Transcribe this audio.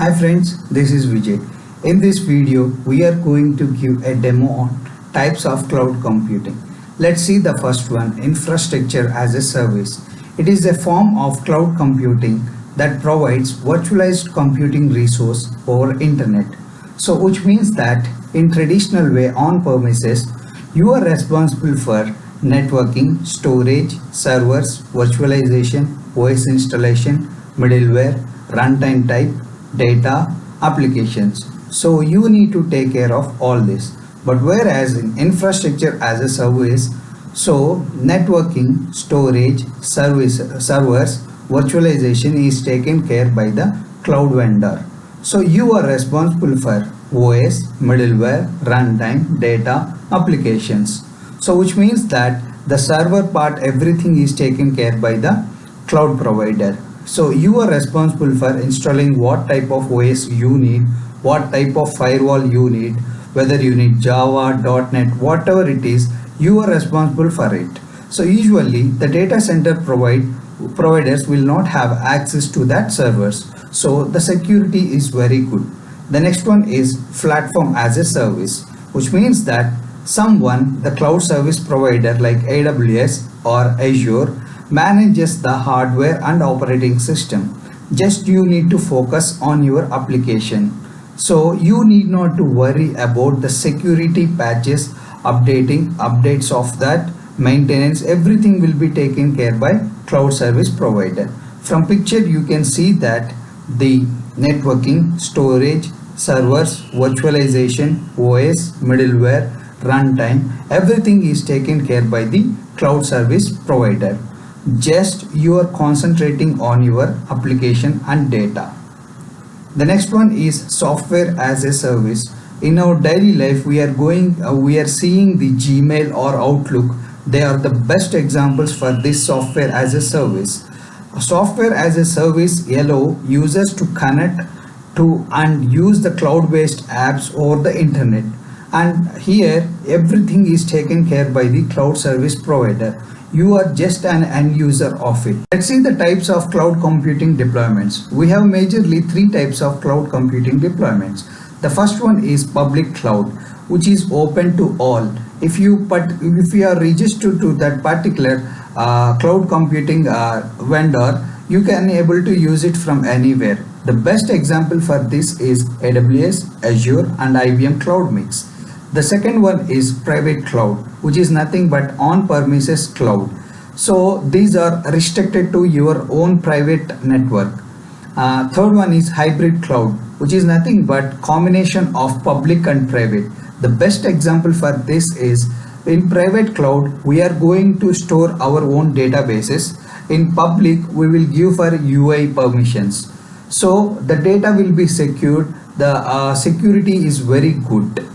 Hi friends, this is Vijay. In this video, we are going to give a demo on types of cloud computing. Let's see the first one, infrastructure as a service. It is a form of cloud computing that provides virtualized computing resource over internet. So which means that in traditional way on premises, you are responsible for networking, storage, servers, virtualization, OS installation, middleware, runtime type, data, applications. So you need to take care of all this. But whereas in infrastructure as a service, so networking, storage, servers, virtualization is taken care by the cloud vendor. So you are responsible for OS, middleware, runtime, data, applications. So which means that the server part, everything is taken care by the cloud provider. So you are responsible for installing what type of OS you need, what type of firewall you need, whether you need Java, .NET, whatever it is, you are responsible for it. So usually the data center providers will not have access to that servers. So the security is very good. The next one is platform as a service, which means that someone, the cloud service provider like AWS or Azure, manages the hardware and operating system. Just you need to focus on your application. So you need not to worry about the security patches, updates of that, maintenance, everything will be taken care by cloud service provider. From picture you can see that the networking, storage, servers, virtualization, OS, middleware, runtime, everything is taken care by the cloud service provider. Just you are concentrating on your application and data. The next one is software as a service. In our daily life, we are seeing the Gmail or Outlook. They are the best examples for this software as a service. Software as a service allow users to connect to and use the cloud-based apps over the internet. And here everything is taken care by the cloud service provider. You are just an end user of it. Let's see the types of cloud computing deployments. We have majorly three types of cloud computing deployments. The first one is public cloud, which is open to all. If you are registered to that particular cloud computing vendor, you can able to use it from anywhere. The best example for this is AWS, Azure and IBM Cloud Mix. The second one is private cloud, which is nothing but on-premises cloud. So these are restricted to your own private network. Third one is hybrid cloud, which is nothing but combination of public and private. The best example for this is in private cloud, we are going to store our own databases. In public, we will give for UI permissions. So the data will be secured. The security is very good.